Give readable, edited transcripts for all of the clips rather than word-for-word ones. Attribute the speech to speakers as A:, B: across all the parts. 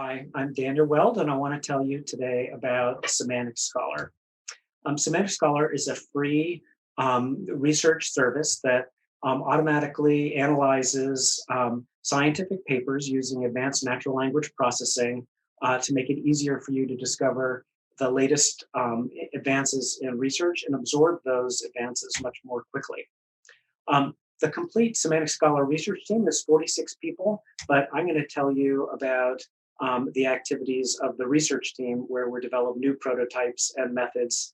A: Hi, I'm Daniel Weld, and I want to tell you today about Semantic Scholar. Semantic Scholar is a free research service that automatically analyzes scientific papers using advanced natural language processing to make it easier for you to discover the latest advances in research and absorb those advances much more quickly. The complete Semantic Scholar research team is 46 people, but I'm going to tell you about the activities of the research team where we're developing new prototypes and methods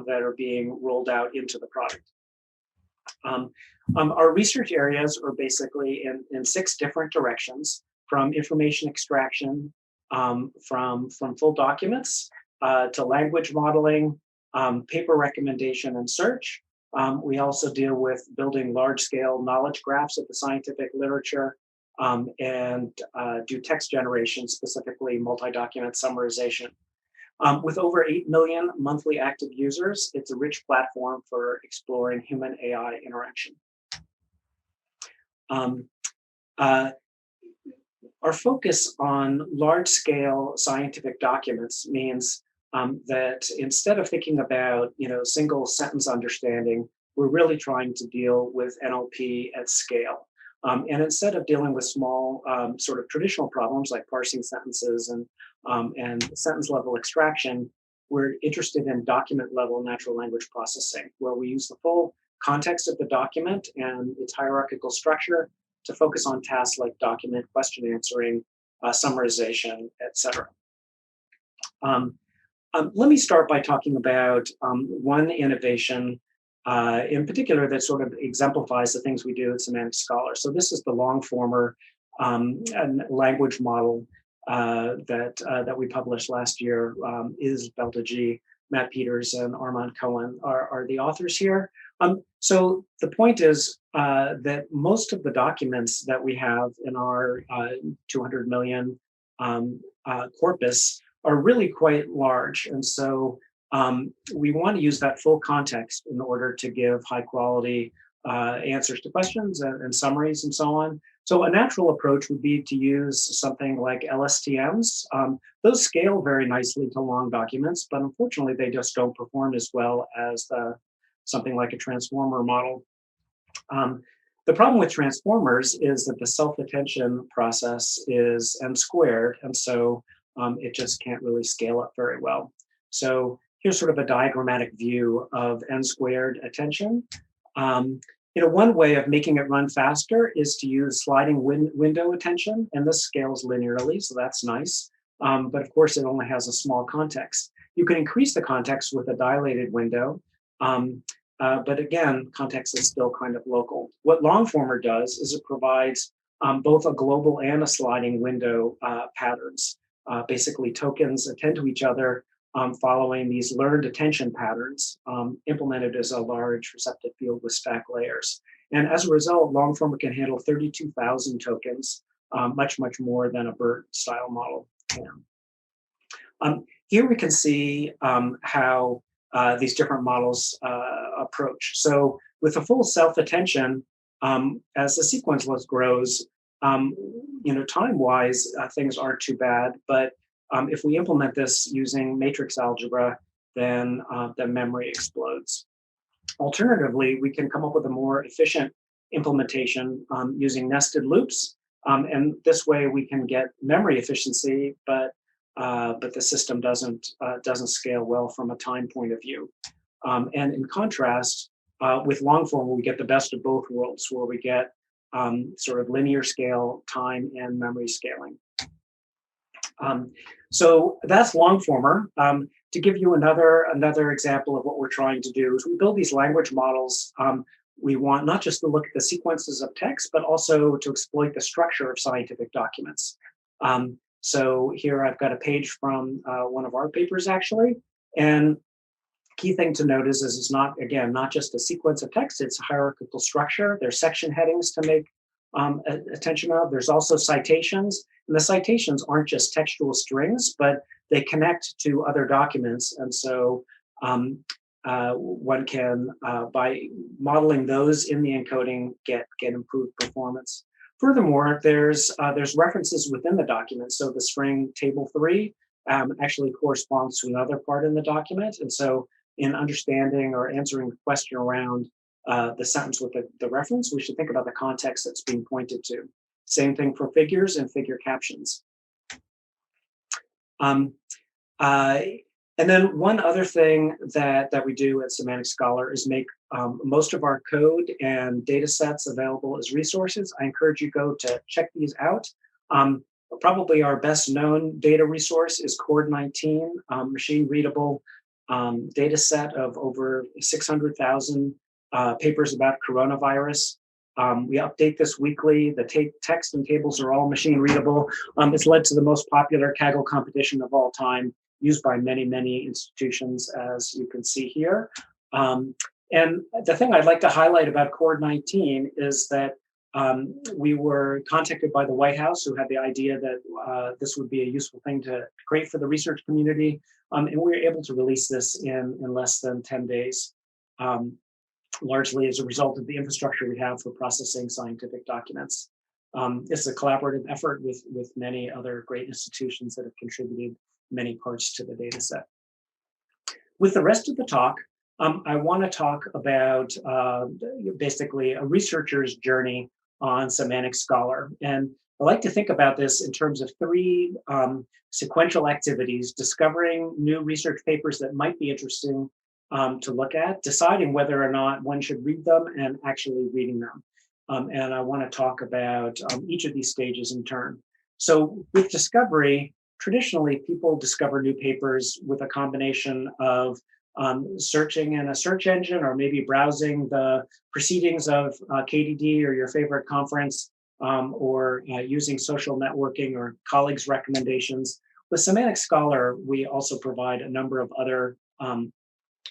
A: that are being rolled out into the product. Our research areas are basically in 6 different directions, from information extraction, from full documents, to language modeling, paper recommendation and search. We also deal with building large-scale knowledge graphs of the scientific literature and do text generation, specifically multi-document summarization. With over 8 million monthly active users, it's a rich platform for exploring human-AI interaction. Our focus on large-scale scientific documents means that instead of thinking about single sentence understanding, we're really trying to deal with NLP at scale. And instead of dealing with small sort of traditional problems like parsing sentences and sentence level extraction, we're interested in document level natural language processing, where we use the full context of the document and its hierarchical structure to focus on tasks like document question answering, summarization, etc. Let me start by talking about one innovation in particular that sort of exemplifies the things we do at Semantic Scholar. So this is the Longformer language model that we published last year. Isabel G, Matt Peters, and Armand Cohen are the authors here. So the point is that most of the documents that we have in our 200 million corpus are really quite large. And so we want to use that full context in order to give high quality answers to questions and summaries and so on. So a natural approach would be to use something like LSTMs. Those scale very nicely to long documents, but unfortunately they just don't perform as well as something like a transformer model. The problem with transformers is that the self-attention process is n squared, and so it just can't really scale up very well. So here's sort of a diagrammatic view of n squared attention. One way of making it run faster is to use sliding window attention, and this scales linearly, so that's nice. But of course, it only has a small context. You can increase the context with a dilated window, but again, context is still kind of local. What Longformer does is it provides both a global and a sliding window patterns. Basically, tokens attend to each other following these learned attention patterns implemented as a large receptive field with stack layers. And as a result, Longformer can handle 32,000 tokens, much more than a BERT style model can. Here we can see how these different models approach. So with a full self-attention, as the sequence list grows, time-wise, things aren't too bad, but if we implement this using matrix algebra, then the memory explodes. Alternatively, we can come up with a more efficient implementation using nested loops, and this way we can get memory efficiency, but the system doesn't scale well from a time point of view. And in contrast, with Longform, we get the best of both worlds, where we get sort of linear scale, time, and memory scaling. So that's Longformer. To give you another example of what we're trying to do is we build these language models. We want not just to look at the sequences of text, but also to exploit the structure of scientific documents. So here I've got a page from one of our papers, actually. And key thing to note is it's not just a sequence of text, it's a hierarchical structure. There's section headings to make attention of. There's also citations. And the citations aren't just textual strings, but they connect to other documents. And so one can, by modeling those in the encoding, get improved performance. Furthermore, there's references within the document. So the string table 3 actually corresponds to another part in the document. And so in understanding or answering the question around the sentence with the reference, we should think about the context that's being pointed to. Same thing for figures and figure captions. Um, uh, and then one other thing that we do at Semantic Scholar is make most of our code and data sets available as resources. I encourage you to check these out. Probably our best known data resource is Cord19, machine readable data set of over 600,000 papers about coronavirus. We update this weekly. The text and tables are all machine readable. It's led to the most popular Kaggle competition of all time, used by many, many institutions, as you can see here. And the thing I'd like to highlight about Cord19 is that we were contacted by the White House, who had the idea that this would be a useful thing to create for the research community. And we were able to release this in less than 10 days, largely as a result of the infrastructure we have for processing scientific documents. It's a collaborative effort with many other great institutions that have contributed many parts to the data set. With the rest of the talk, I want to talk about basically a researcher's journey on Semantic Scholar. And I like to think about this in terms of 3 sequential activities: discovering new research papers that might be interesting to look at, deciding whether or not one should read them, and actually reading them. And I want to talk about each of these stages in turn. So with discovery, traditionally people discover new papers with a combination of searching in a search engine, or maybe browsing the proceedings of KDD or your favorite conference, or using social networking or colleagues' recommendations. With Semantic Scholar, we also provide a number of other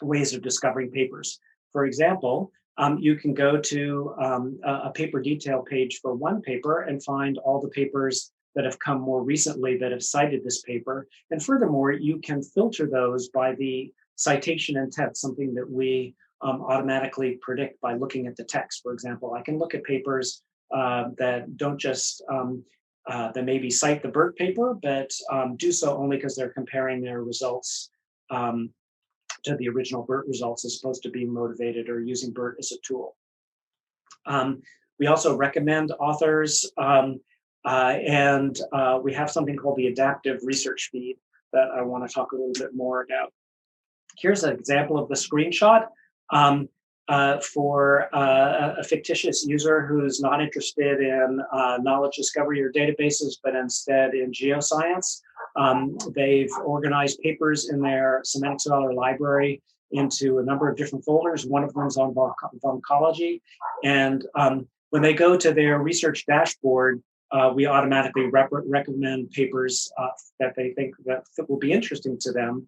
A: ways of discovering papers. For example, you can go to a paper detail page for one paper and find all the papers that have come more recently that have cited this paper. And furthermore, you can filter those by the citation intent, something that we automatically predict by looking at the text. For example, I can look at papers that don't just, that maybe cite the BERT paper, but do so only because they're comparing their results to the original BERT results, as opposed to being motivated or using BERT as a tool. We also recommend authors, and we have something called the adaptive research feed that I want to talk a little bit more about. Here's an example of the screenshot for a fictitious user who's not interested in knowledge discovery or databases, but instead in geoscience. They've organized papers in their Semantic Scholar library into a number of different folders. One of them is on oncology. And when they go to their research dashboard, we automatically recommend papers that they think that will be interesting to them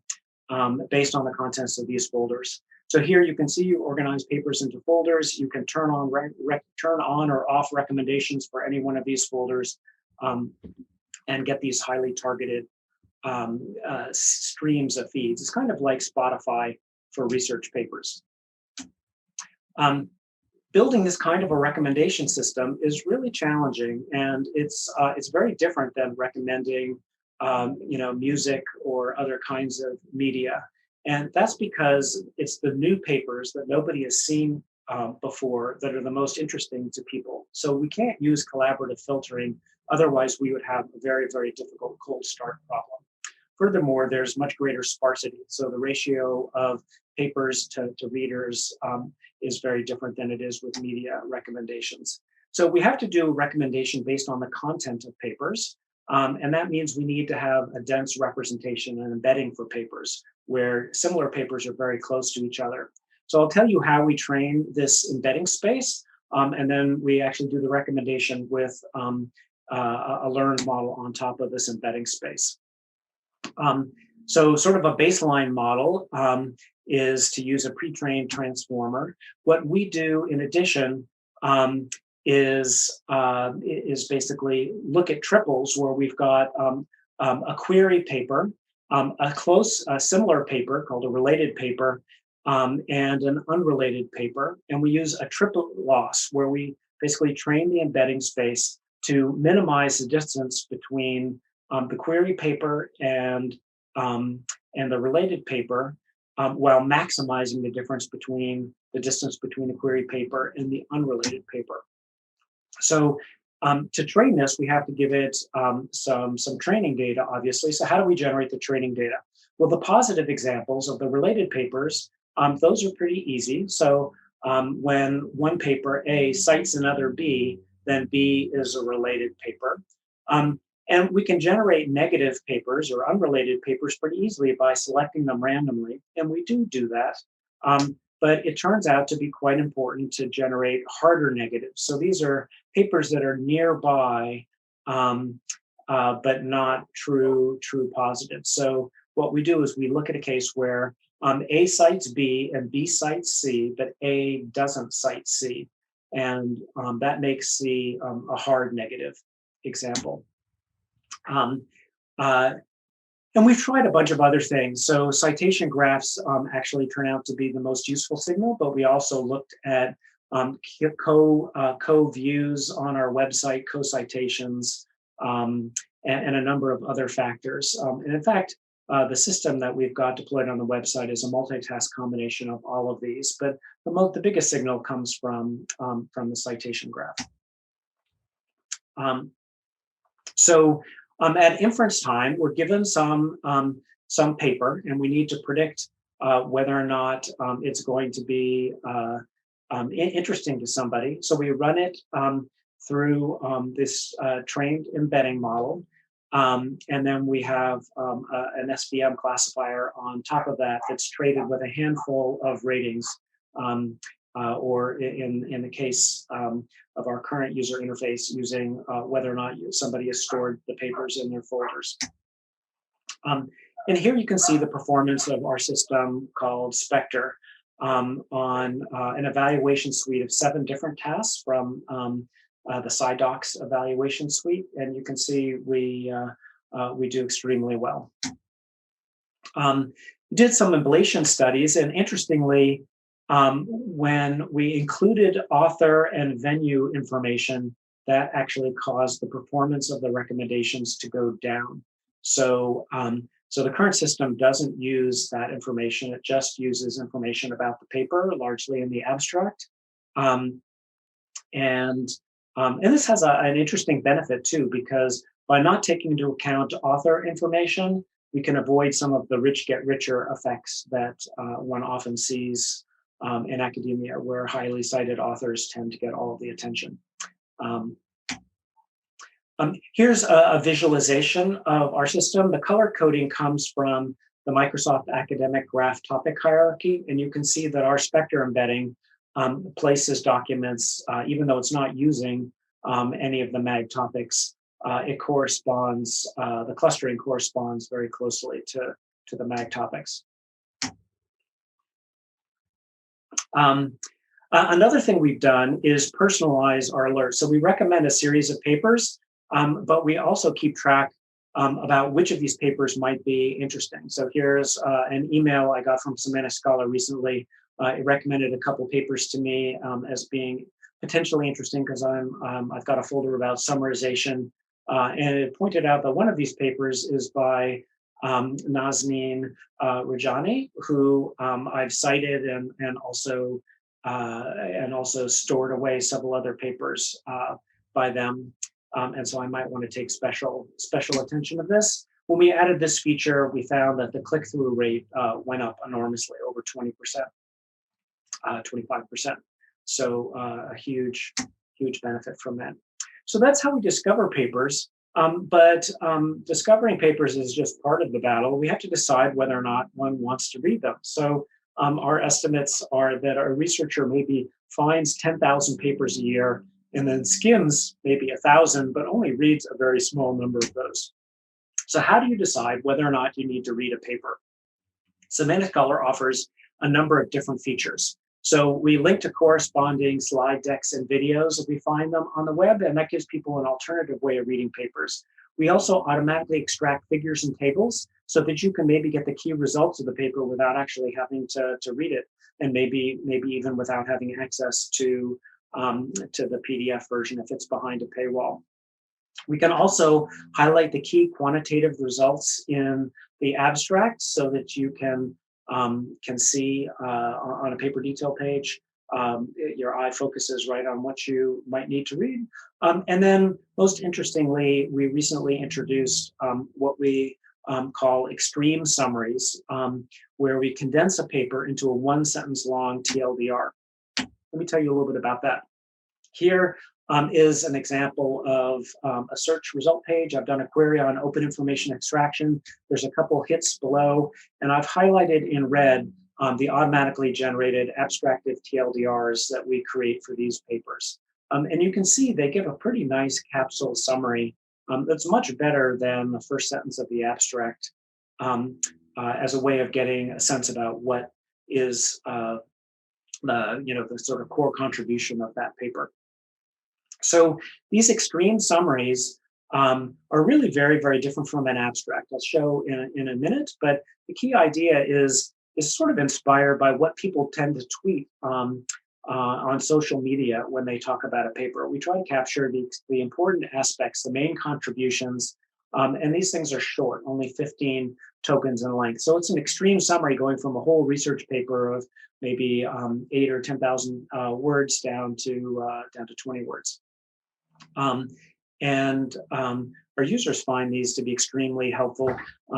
A: based on the contents of these folders. So here you can see you organize papers into folders. You can turn on or off recommendations for any one of these folders and get these highly targeted streams of feeds. It's kind of like Spotify for research papers. Building this kind of a recommendation system is really challenging, and it's very different than recommending music or other kinds of media. And that's because it's the new papers that nobody has seen before that are the most interesting to people. So we can't use collaborative filtering. Otherwise, we would have a very, very difficult cold start problem. Furthermore, there's much greater sparsity. So the ratio of papers to readers is very different than it is with media recommendations. So we have to do a recommendation based on the content of papers. And that means we need to have a dense representation and embedding for papers where similar papers are very close to each other. So I'll tell you how we train this embedding space, and then we actually do the recommendation with a learned model on top of this embedding space. So sort of a baseline model is to use a pre-trained transformer. What we do in addition is basically look at triples where we've got a query paper, a similar paper called a related paper, and an unrelated paper. And we use a triple loss where we basically train the embedding space to minimize the distance between the query paper and the related paper, while maximizing the difference between the distance between the query paper and the unrelated paper. So to train this, we have to give it some training data, obviously. So how do we generate the training data? Well, the positive examples of the related papers, those are pretty easy. So when one paper, A, cites another B, then B is a related paper. And we can generate negative papers or unrelated papers pretty easily by selecting them randomly. And we do that. But it turns out to be quite important to generate harder negatives. So these are papers that are nearby, but not true positives. So what we do is we look at a case where A cites B and B cites C, but A doesn't cite C. And that makes C a hard negative example. And we've tried a bunch of other things. So citation graphs actually turn out to be the most useful signal, but we also looked at co-views on our website, co-citations, and a number of other factors. And in fact, the system that we've got deployed on the website is a multitask combination of all of these, but the biggest signal comes from the citation graph. At inference time, we're given some paper, and we need to predict whether or not it's going to be interesting to somebody. So we run it through this trained embedding model, and then we have an SVM classifier on top of that that's traded with a handful of ratings, or in the case of our current user interface, using whether or not somebody has stored the papers in their folders. And here you can see the performance of our system called Spectre on an evaluation suite of 7 different tasks from the SciDocs evaluation suite. And you can see we do extremely well. We did some ablation studies, and interestingly, when we included author and venue information, that actually caused the performance of the recommendations to go down. So the current system doesn't use that information. It just uses information about the paper, largely in the abstract. And this has an interesting benefit too, because by not taking into account author information, we can avoid some of the rich get richer effects that one often sees in academia, where highly cited authors tend to get all of the attention. Here's a visualization of our system. The color coding comes from the Microsoft Academic Graph Topic Hierarchy, and you can see that our Spectre embedding places documents, even though it's not using any of the MAG topics, it corresponds, the clustering corresponds very closely to the MAG topics. Another thing we've done is personalize our alerts. So we recommend a series of papers, but we also keep track about which of these papers might be interesting. So here's an email I got from Semantic Scholar recently. It recommended a couple papers to me as being potentially interesting because I've got a folder about summarization, and it pointed out that one of these papers is by Nazneen Rajani, who I've cited and also stored away several other papers by them, and so I might want to take special attention to this. When we added this feature, we found that the click-through rate went up enormously, over 20%, 25%. So a huge benefit from that. So that's how we discover papers. But discovering papers is just part of the battle. We have to decide whether or not one wants to read them. So our estimates are that a researcher maybe finds 10,000 papers a year and then skims maybe 1,000, but only reads a very small number of those. So how do you decide whether or not you need to read a paper? Semantic Scholar offers a number of different features. So we link to corresponding slide decks and videos if we find them on the web, and that gives people an alternative way of reading papers. We also automatically extract figures and tables so that you can maybe get the key results of the paper without actually having to read it, and maybe even without having access to the PDF version if it's behind a paywall. We can also highlight the key quantitative results in the abstract so that you can see on a paper detail page. Your eye focuses right on what you might need to read. And then most interestingly, we recently introduced what we call extreme summaries, where we condense a paper into a 1-sentence long TLDR. Let me tell you a little bit about that. Here is an example of a search result page. I've done a query on open information extraction. There's a couple hits below, and I've highlighted in red the automatically generated abstractive TLDRs that we create for these papers. And you can see they give a pretty nice capsule summary that's much better than the first sentence of the abstract as a way of getting a sense about what is the sort of core contribution of that paper. So these extreme summaries are really very, very different from an abstract. I'll show in a minute, but the key idea is sort of inspired by what people tend to tweet on social media when they talk about a paper. We try to capture the important aspects, the main contributions, and these things are short, only 15 tokens in length. So it's an extreme summary going from a whole research paper of maybe 8 or 10,000 words down to 20 words. Our users find these to be extremely helpful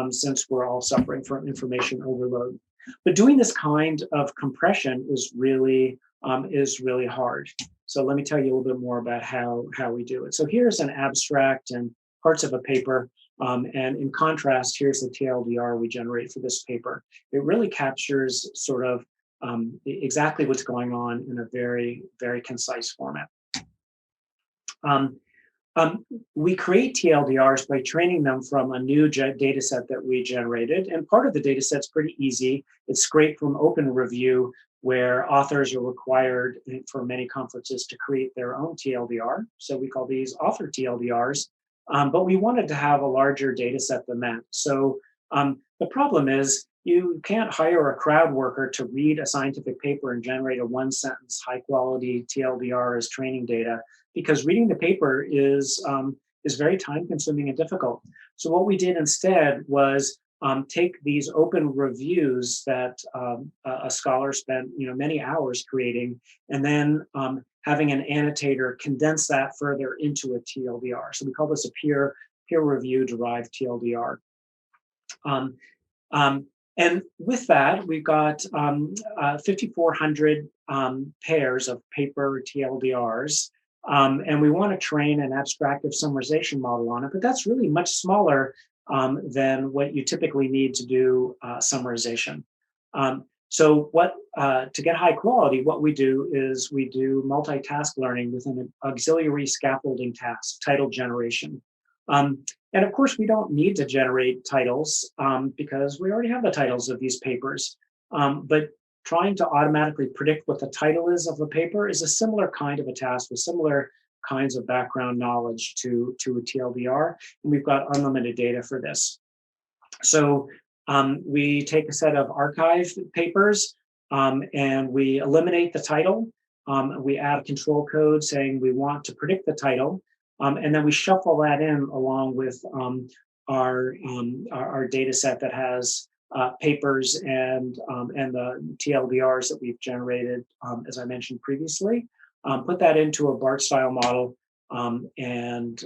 A: since we're all suffering from information overload. But doing this kind of compression is really hard. So let me tell you a little bit more about how we do it. So here's an abstract and parts of a paper. And in contrast, here's the TLDR we generate for this paper. It really captures sort of exactly what's going on in a very, very concise format. We create TLDRs by training them from a new data set that we generated. And part of the data set's pretty easy. It's scraped from Open Review, where authors are required for many conferences to create their own TLDR. So we call these author TLDRs. But we wanted to have a larger data set than that. So the problem is you can't hire a crowd worker to read a scientific paper and generate a 1-sentence high quality TLDR as training data, because reading the paper is very time consuming and difficult. So what we did instead was take these open reviews that a scholar spent many hours creating, and then having an annotator condense that further into a TLDR. So we call this a peer review derived TLDR. And with that, we've got 5,400 pairs of paper TLDRs. And we want to train an abstractive summarization model on it, but that's really much smaller than what you typically need to do summarization. So to get high quality, what we do is we do multitask learning with an auxiliary scaffolding task, title generation. And of course, we don't need to generate titles because we already have the titles of these papers. But trying to automatically predict what the title is of a paper is a similar kind of a task with similar kinds of background knowledge to a TLDR. And we've got unlimited data for this. So we take a set of archive papers and we eliminate the title. We add a control code saying we want to predict the title. And then we shuffle that in along with our data set that has papers and the TLDRs that we've generated, as I mentioned previously. Put that into a BART style model and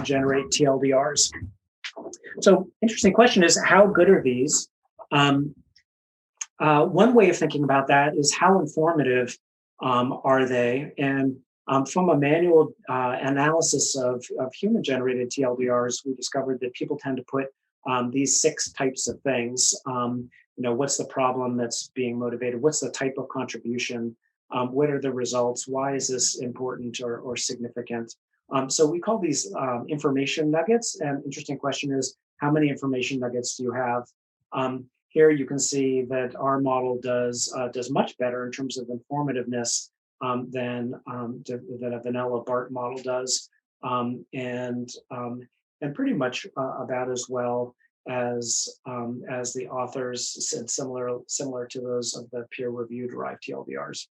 A: generate TLDRs. So interesting question is, how good are these? One way of thinking about that is how informative are they? And from a manual analysis of human-generated TLDRs, we discovered that people tend to put these 6 types of things. What's the problem that's being motivated? What's the type of contribution? What are the results? Why is this important or significant? So we call these information nuggets. And interesting question is, how many information nuggets do you have? Here you can see that our model does much better in terms of informativeness than a vanilla BART model does, and pretty much about as well as the authors said, similar to those of the peer review derived TLDRs.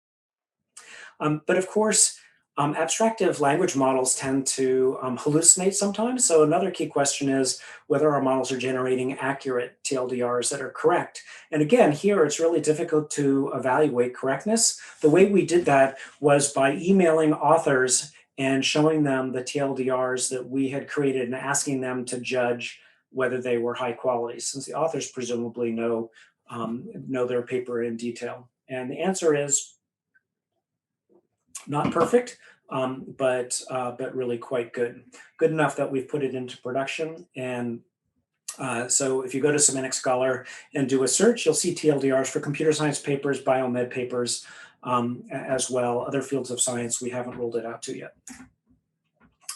A: But of course, Abstractive language models tend to hallucinate sometimes. So another key question is whether our models are generating accurate TLDRs that are correct. And again, here it's really difficult to evaluate correctness. The way we did that was by emailing authors and showing them the TLDRs that we had created and asking them to judge whether they were high quality, since the authors presumably know their paper in detail. And the answer is not perfect, but really quite good. Good enough that we've put it into production. And so if you go to Semantic Scholar and do a search, you'll see TLDRs for computer science papers, biomed papers, as well. Other fields of science we haven't rolled it out to yet.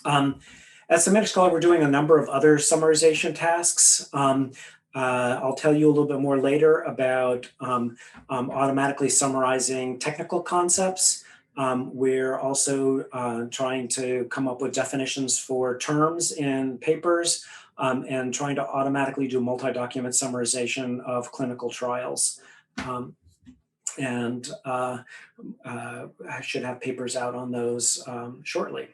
A: At Semantic Scholar, we're doing a number of other summarization tasks. I'll tell you a little bit more later about automatically summarizing technical concepts. We're also trying to come up with definitions for terms in papers and trying to automatically do multi-document summarization of clinical trials. And I should have papers out on those shortly.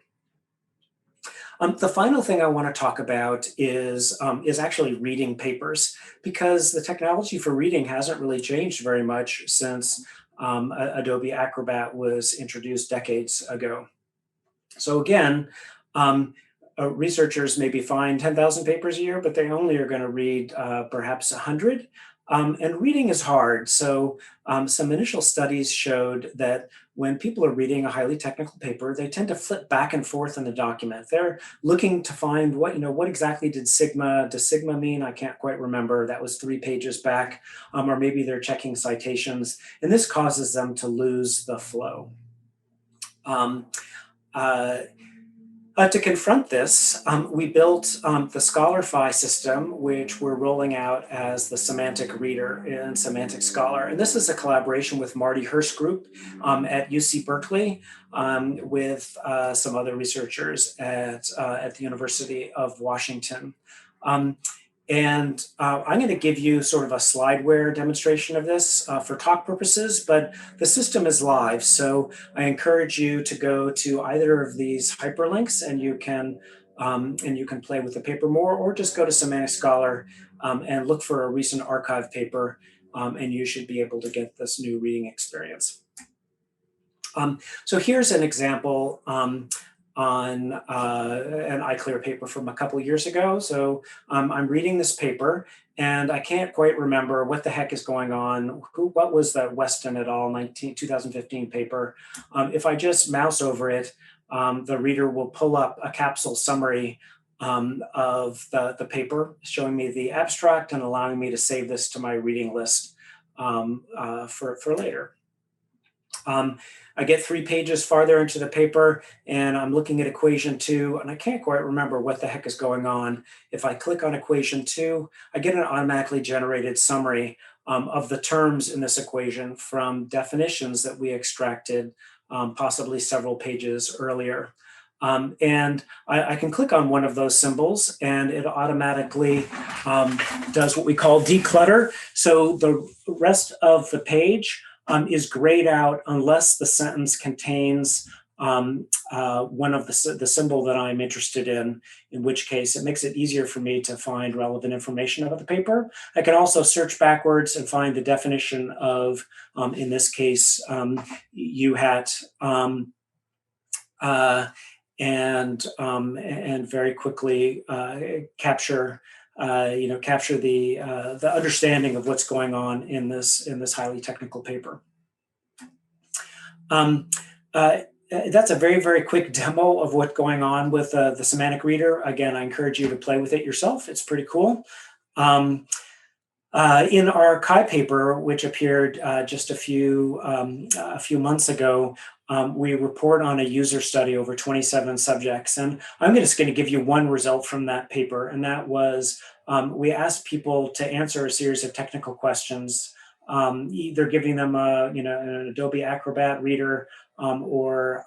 A: The final thing I want to talk about is actually reading papers, because the technology for reading hasn't really changed very much since Adobe Acrobat was introduced decades ago. So again, researchers maybe find 10,000 papers a year, but they only are going to read perhaps 100. And reading is hard. So some initial studies showed that when people are reading a highly technical paper, they tend to flip back and forth in the document. They're looking to find what exactly does sigma mean? I can't quite remember. That was 3 pages back. Or maybe they're checking citations. And this causes them to lose the flow. To confront this, we built the ScholarPHI system, which we're rolling out as the Semantic Reader in Semantic Scholar. And this is a collaboration with Marty Hirsch Group at UC Berkeley with some other researchers at the University of Washington. And I'm going to give you sort of a slideware demonstration of this for talk purposes, but the system is live. So I encourage you to go to either of these hyperlinks and you can play with the paper more, or just go to Semantic Scholar and look for a recent archive paper, and you should be able to get this new reading experience. So here's an example on an iClear paper from a couple years ago. So I'm reading this paper and I can't quite remember what the heck is going on. What was that Weston et al. 2015 paper? If I just mouse over it, the reader will pull up a capsule summary of the paper, showing me the abstract and allowing me to save this to my reading list for later. I get 3 pages farther into the paper and I'm looking at equation 2 and I can't quite remember what the heck is going on. If I click on equation 2, I get an automatically generated summary of the terms in this equation from definitions that we extracted possibly several pages earlier. And I can click on one of those symbols and it automatically does what we call declutter. So the rest of the page is grayed out unless the sentence contains one of the symbol that I'm interested in which case it makes it easier for me to find relevant information about the paper. I can also search backwards and find the definition of, in this case, UHAT, and very quickly capture the understanding of what's going on in this highly technical paper. That's a very, very quick demo of what's going on with the Semantic Reader. Again, I encourage you to play with it yourself. It's pretty cool. In our Chi paper, which appeared just a few months ago, we report on a user study over 27 subjects. And I'm just going to give you one result from that paper. And that was we asked people to answer a series of technical questions, either giving them an Adobe Acrobat reader or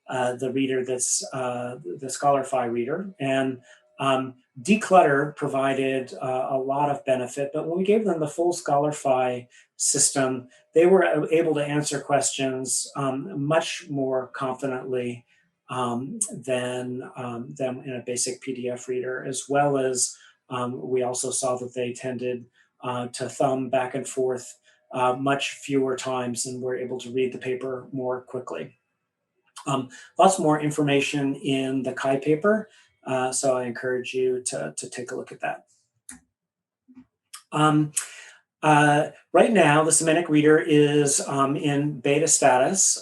A: the reader that's the ScholarPHI reader. And Declutter provided a lot of benefit, but when we gave them the full ScholarPHI system, they were able to answer questions much more confidently than in a basic PDF reader, as well as we also saw that they tended to thumb back and forth much fewer times and were able to read the paper more quickly. Lots more information in the Chi paper, so I encourage you to take a look at that. Right now, the Semantic Reader is in beta status.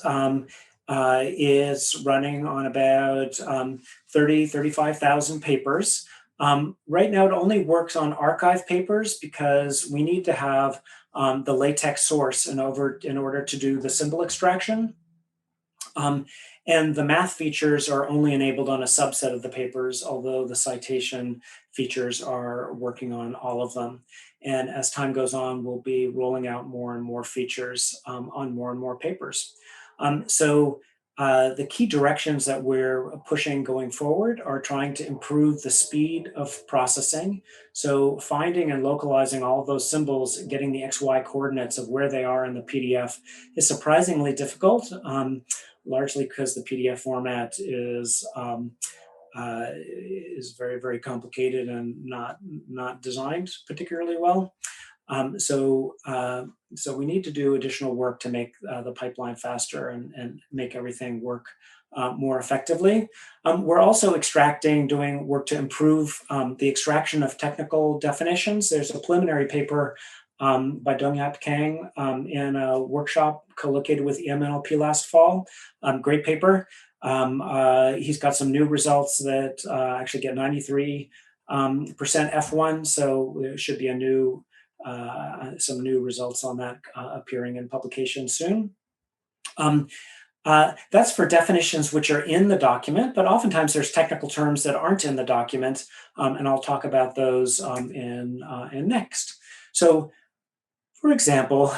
A: It's running on about 35,000 papers. Right now, it only works on archive papers because we need to have the LaTeX source in order to do the symbol extraction. And the math features are only enabled on a subset of the papers, although the citation features are working on all of them. And as time goes on, we'll be rolling out more and more features on more and more papers. The key directions that we're pushing going forward are trying to improve the speed of processing. So finding and localizing all of those symbols, getting the XY coordinates of where they are in the PDF is surprisingly difficult, largely because the PDF format is very, very complicated and not designed particularly well. So we need to do additional work to make the pipeline faster and make everything work more effectively. We're also doing work to improve the extraction of technical definitions. There's a preliminary paper by Dongyat Kang in a workshop co-located with NLP last fall. Great paper. He's got some new results that actually get 93% F1, so there should be some new results on that appearing in publication soon. That's for definitions which are in the document, but oftentimes there's technical terms that aren't in the document, and I'll talk about those in next. So, for example,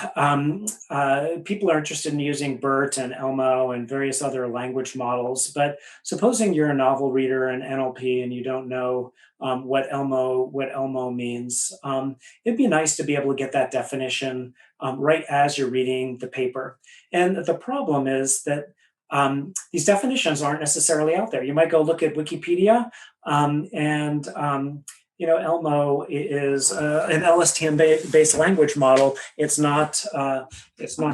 A: people are interested in using BERT and Elmo and various other language models, but supposing you're a novel reader in NLP and you don't know what Elmo means, it'd be nice to be able to get that definition right as you're reading the paper. And the problem is that these definitions aren't necessarily out there. You might go look at Wikipedia Elmo is an LSTM-based language model. It's not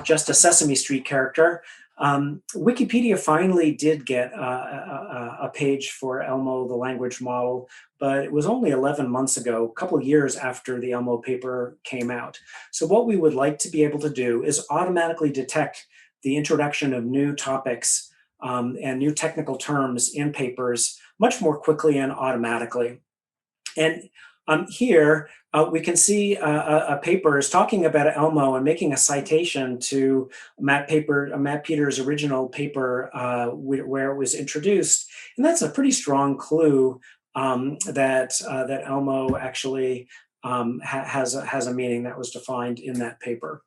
A: just a Sesame Street character. Wikipedia finally did get a page for Elmo, the language model, but it was only 11 months ago, a couple of years after the Elmo paper came out. So what we would like to be able to do is automatically detect the introduction of new topics and new technical terms in papers much more quickly and automatically. And here we can see a paper is talking about Elmo and making a citation to Matt Peter's original paper where it was introduced, and that's a pretty strong clue that Elmo actually has a meaning that was defined in that paper.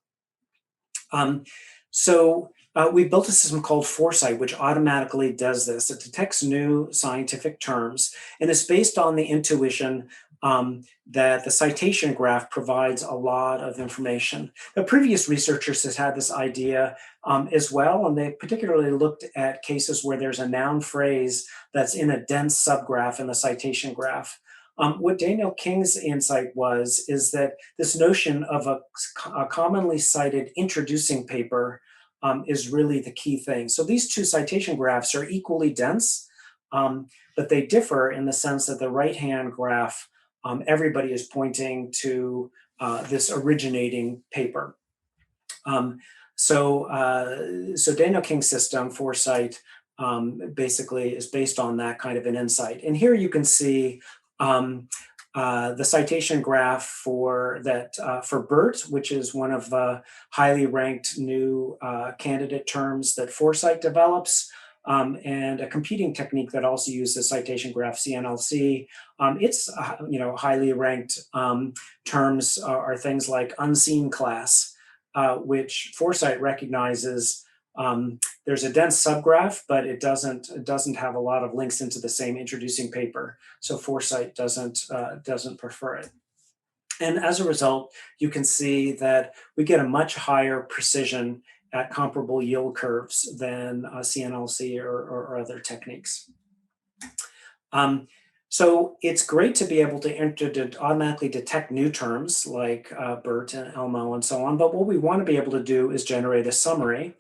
A: We built a system called Foresight, which automatically does this. It detects new scientific terms, and it's based on the intuition that the citation graph provides a lot of information. The previous researchers has had this idea as well, and they particularly looked at cases where there's a noun phrase that's in a dense subgraph in the citation graph. What Daniel King's insight is that this notion of a commonly cited introducing paper is really the key thing. So these two citation graphs are equally dense, but they differ in the sense that the right-hand graph, everybody is pointing to this originating paper. So Daniel King's system, Foresight, basically is based on that kind of an insight. And here you can see the citation graph for BERT, which is one of the highly ranked new candidate terms that Foresight develops, and a competing technique that also uses citation graph, CNLC. It's highly ranked terms are things like unseen class, which Foresight recognizes there's a dense subgraph, but it doesn't have a lot of links into the same introducing paper. So Foresight doesn't prefer it. And as a result, you can see that we get a much higher precision at comparable yield curves than CNLC or other techniques. So it's great to be able to automatically detect new terms like BERT and ELMO and so on. But what we want to be able to do is generate a summary.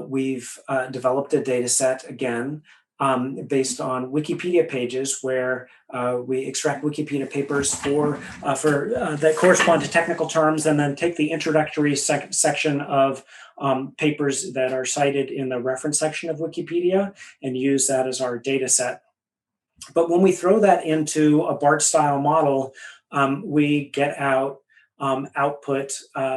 A: We've developed a data set again based on Wikipedia pages where we extract Wikipedia papers that correspond to technical terms, and then take the introductory section of papers that are cited in the reference section of Wikipedia and use that as our data set. But when we throw that into a BART-style model, we get out output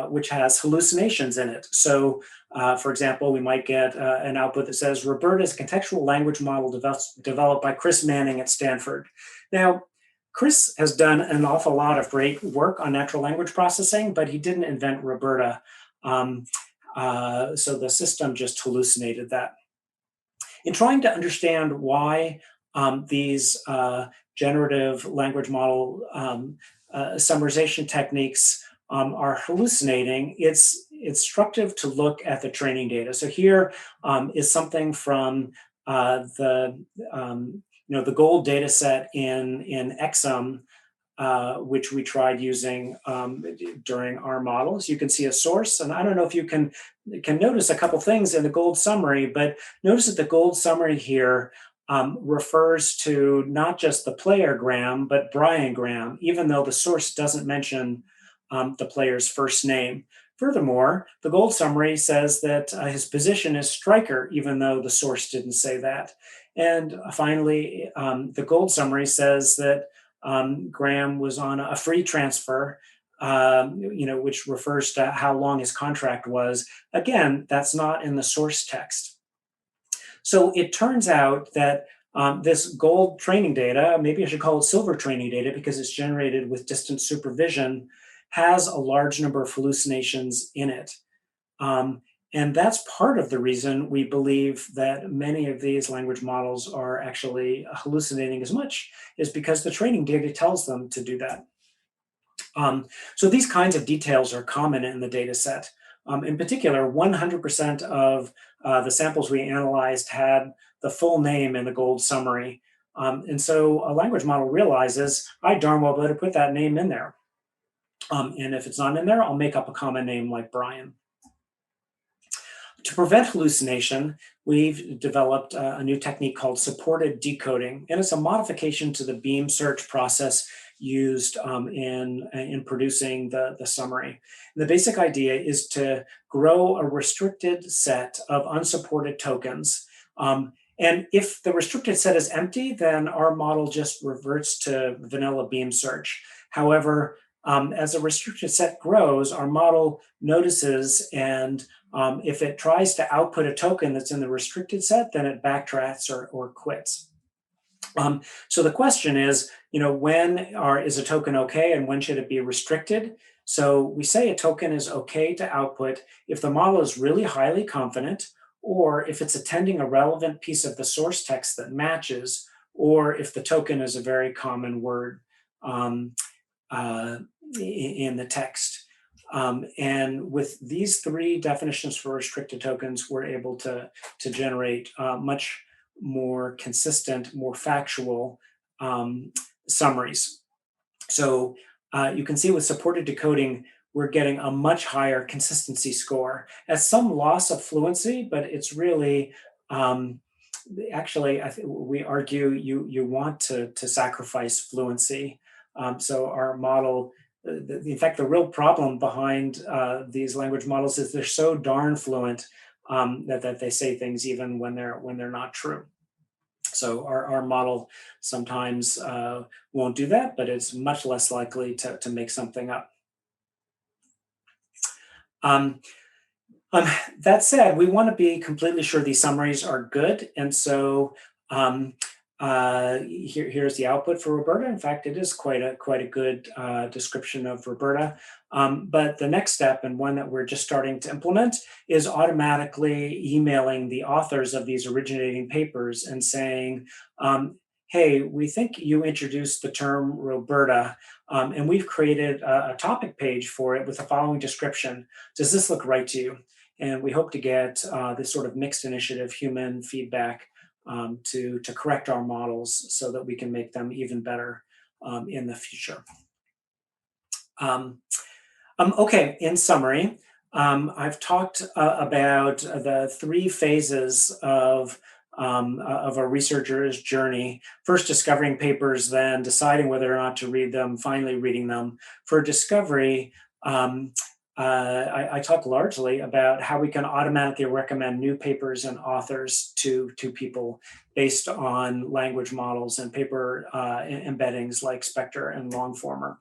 A: which has hallucinations in it. So, for example, we might get an output that says, Roberta is a contextual language model developed by Chris Manning at Stanford. Now, Chris has done an awful lot of great work on natural language processing, but he didn't invent Roberta. So the system just hallucinated that. In trying to understand why these generative language model summarization techniques are hallucinating, it's instructive to look at the training data. So here is something from the gold data set in Exum, which we tried using during our models. You can see a source, and I don't know if you can notice a couple things in the gold summary, but notice that the gold summary here refers to not just the player Graham, but Brian Graham, even though the source doesn't mention the player's first name. Furthermore, the gold summary says that his position is striker, even though the source didn't say that. And finally, the gold summary says that Graham was on a free transfer, which refers to how long his contract was. Again, that's not in the source text. So it turns out that this gold training data, maybe I should call it silver training data because it's generated with distant supervision, has a large number of hallucinations in it. And that's part of the reason we believe that many of these language models are actually hallucinating as much, is because the training data tells them to do that. So these kinds of details are common in the data set. In particular, 100% of the samples we analyzed had the full name in the gold summary. And so a language model realizes, I darn well better put that name in there. And if it's not in there, I'll make up a common name like Brian. To prevent hallucination, we've developed a new technique called supported decoding, and it's a modification to the beam search process used in producing the summary. The basic idea is to grow a restricted set of unsupported tokens. And if the restricted set is empty, then our model just reverts to vanilla beam search. However, as a restricted set grows, our model notices, and if it tries to output a token that's in the restricted set, then it backtracks or quits. So the question is, when is a token okay and when should it be restricted? So we say a token is okay to output if the model is really highly confident, or if it's attending a relevant piece of the source text that matches, or if the token is a very common word in the text. And with these three definitions for restricted tokens, we're able to generate much more consistent, more factual summaries. So you can see with supported decoding, we're getting a much higher consistency score at some loss of fluency, but it's really, actually, I think we argue you want to sacrifice fluency. So our model, in fact, the real problem behind these language models is they're so darn fluent that they say things even when they're not true. So our model sometimes won't do that, but it's much less likely to make something up. That said, we want to be completely sure these summaries are good, and so Here's the output for Roberta. In fact, it is quite a good description of Roberta. But the next step, and one that we're just starting to implement, is automatically emailing the authors of these originating papers and saying, hey, we think you introduced the term Roberta, and we've created a topic page for it with the following description. Does this look right to you? And we hope to get this sort of mixed initiative human feedback to correct our models so that we can make them even better in the future. Okay, in summary, I've talked about the 3 phases of a researcher's journey. First, discovering papers, then deciding whether or not to read them, finally reading them. For discovery, I talk largely about how we can automatically recommend new papers and authors to people based on language models and paper embeddings like Spectre and Longformer.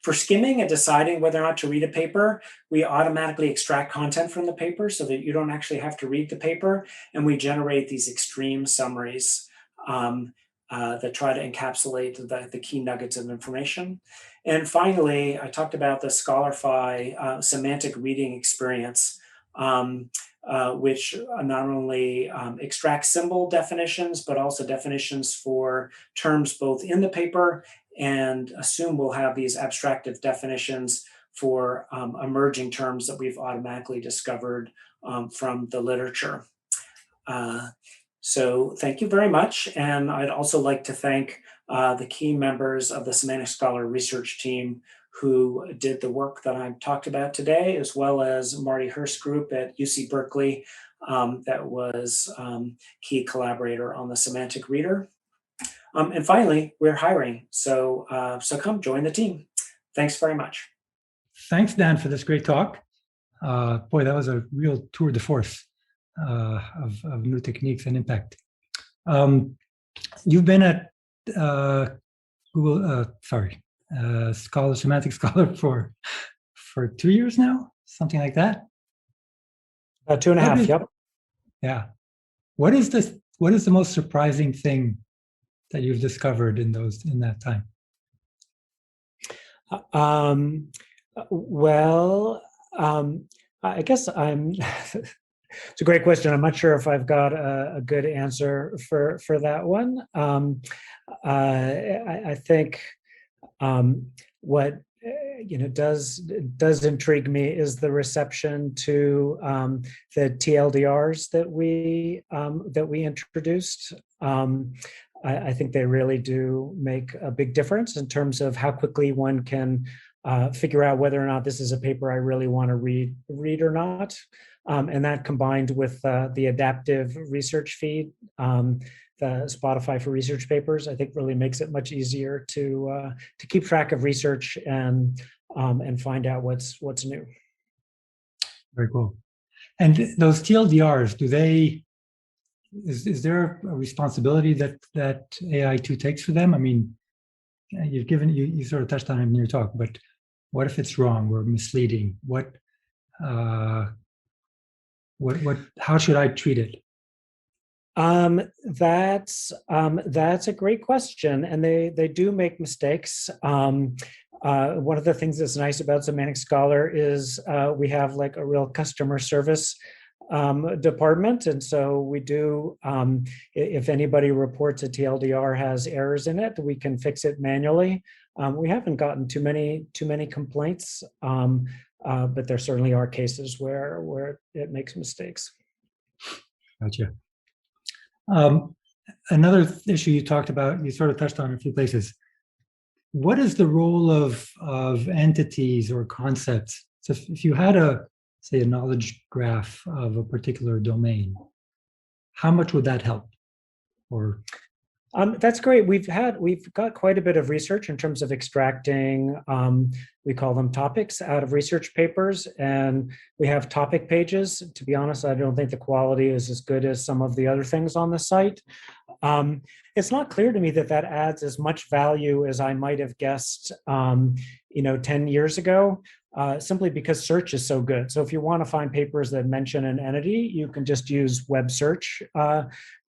A: For skimming and deciding whether or not to read a paper, we automatically extract content from the paper so that you don't actually have to read the paper, and we generate these extreme summaries that try to encapsulate the key nuggets of information. And finally, I talked about the ScholarPHI semantic reading experience, which not only extracts symbol definitions, but also definitions for terms both in the paper, and assume we'll have these abstractive definitions for emerging terms that we've automatically discovered from the literature. So thank you very much. And I'd also like to thank the key members of the Semantic Scholar research team who did the work that I've talked about today, as well as Marty Hurst Group at UC Berkeley that was key collaborator on the Semantic Reader. And finally, we're hiring. So, so come join the team. Thanks very much.
B: Thanks, Dan, for this great talk. Boy, that was a real tour de force of new techniques and impact. You've been at Google, Scholar, Semantic Scholar for 2 years now, something like that.
A: About 2.5, yep.
B: Yeah. What is the most surprising thing that you've discovered in that time?
A: I guess it's a great question. I'm not sure if I've got a good answer for that one. I think what does intrigue me is the reception to the TLDRs that we introduced. I think they really do make a big difference in terms of how quickly one can figure out whether or not this is a paper I really want to read or not. And that combined with the adaptive research feed, the ScholarPHI for research papers, I think really makes it much easier to keep track of research and find out what's new.
B: Very cool. And those TLDRs, is there a responsibility that AI2 takes for them? I mean, you sort of touched on it in your talk, but what if it's wrong or misleading? How should I treat it?
A: That's a great question, and they do make mistakes. One of the things that's nice about Semantic Scholar is we have like a real customer service department, and so we do. If anybody reports a TLDR has errors in it, we can fix it manually. We haven't gotten too many complaints, but there certainly are cases where it makes mistakes.
B: Gotcha. Another issue you talked about, you sort of touched on in a few places. What is the role of entities or concepts? So if you had say a knowledge graph of a particular domain, how much would that help? Or
A: that's great. We've got quite a bit of research in terms of extracting, we call them topics, out of research papers, and we have topic pages. To be honest, I don't think the quality is as good as some of the other things on the site. It's not clear to me that adds as much value as I might have guessed, 10 years ago. Simply because search is so good. So if you want to find papers that mention an entity, you can just use web search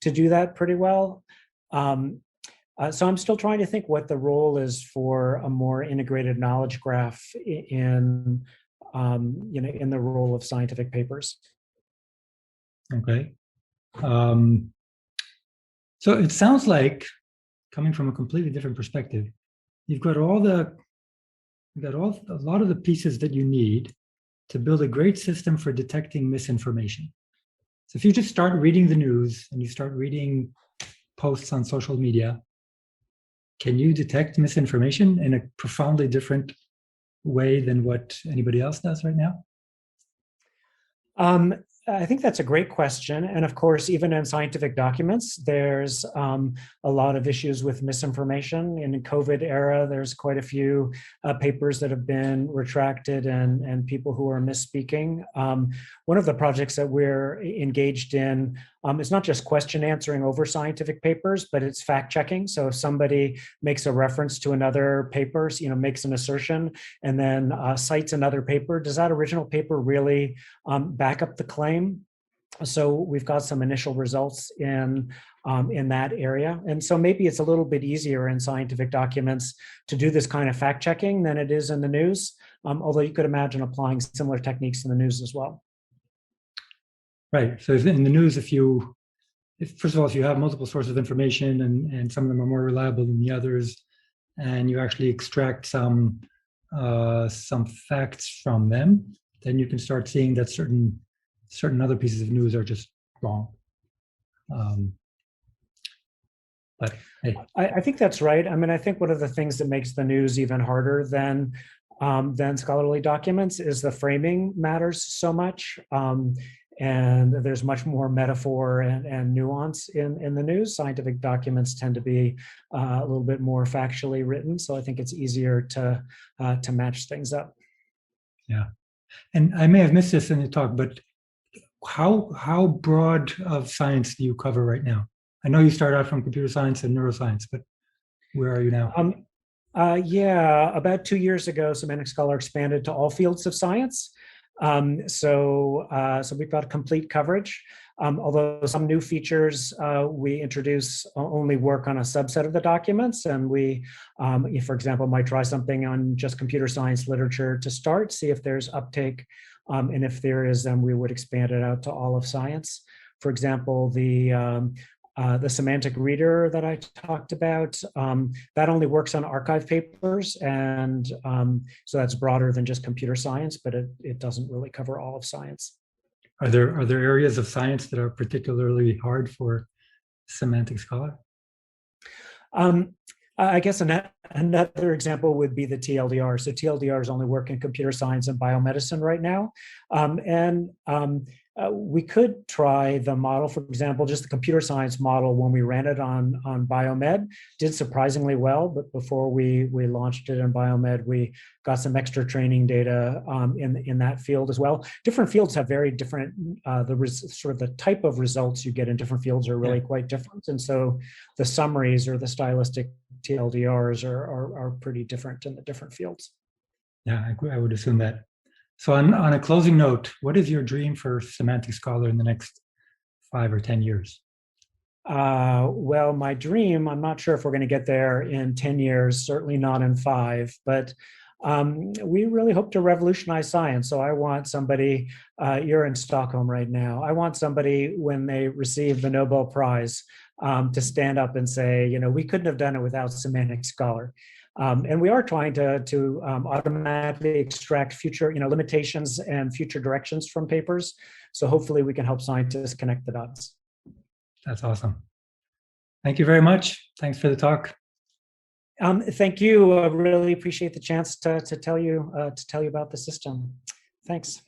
A: to do that pretty well. So I'm still trying to think what the role is for a more integrated knowledge graph in in the role of scientific papers.
B: Okay. So it sounds like, coming from a completely different perspective, you've got a lot of the pieces that you need to build a great system for detecting misinformation. So if you just start reading the news and you start reading posts on social media, can you detect misinformation in a profoundly different way than what anybody else does right now?
A: I think that's a great question. And of course, even in scientific documents, there's a lot of issues with misinformation. In the COVID era, there's quite a few papers that have been retracted and people who are misspeaking. One of the projects that we're engaged in is not just question answering over scientific papers, but it's fact checking. So if somebody makes a reference to another paper, makes an assertion and then cites another paper, does that original paper really back up the claim? So we've got some initial results in that area. And so maybe it's a little bit easier in scientific documents to do this kind of fact checking than it is in the news, although you could imagine applying similar techniques in the news as well.
B: Right. So in the news, first of all, if you have multiple sources of information and some of them are more reliable than the others, and you actually extract some facts from them, then you can start seeing that certain other pieces of news are just wrong. But hey.
A: I think that's right. I mean, I think one of the things that makes the news even harder than scholarly documents is the framing matters so much. And there's much more metaphor and nuance in the news. Scientific documents tend to be a little bit more factually written. So I think it's easier to match things up.
B: Yeah. And I may have missed this in the talk, but how broad of science do you cover right now? I know you started out from computer science and neuroscience, but where are you now?
A: Yeah, about 2 years ago, Semantic Scholar expanded to all fields of science. So we've got complete coverage. Although some new features we introduce only work on a subset of the documents, and we, for example, might try something on just computer science literature to start, see if there's uptake, and if there is, then we would expand it out to all of science. For example, the Semantic Reader that I talked about, that only works on archive papers, and so that's broader than just computer science, but it doesn't really cover all of science.
B: Are there areas of science that are particularly hard for Semantic Scholar?
A: I guess another example would be the TLDR. So TLDRs only work in computer science and biomedicine right now. We could try the model, for example, just the computer science model when we ran it on biomed, did surprisingly well, but before we launched it in biomed, we got some extra training data in that field as well. Different fields have very different, the type of results you get in different fields are really quite different. And so the summaries or the stylistic TLDRs are pretty different in the different fields.
B: Yeah, I would assume that. So on a closing note, what is your dream for Semantic Scholar in the next 5 or 10 years?
A: Well, my dream, I'm not sure if we're going to get there in 10 years, certainly not in 5, but we really hope to revolutionize science. So I want somebody, you're in Stockholm right now, I want somebody when they receive the Nobel Prize to stand up and say, we couldn't have done it without Semantic Scholar. And we are trying to automatically extract future limitations and future directions from papers. So hopefully we can help scientists connect the dots.
B: That's awesome. Thank you very much. Thanks for the talk.
A: Thank you. I really appreciate the chance to tell you about the system. Thanks.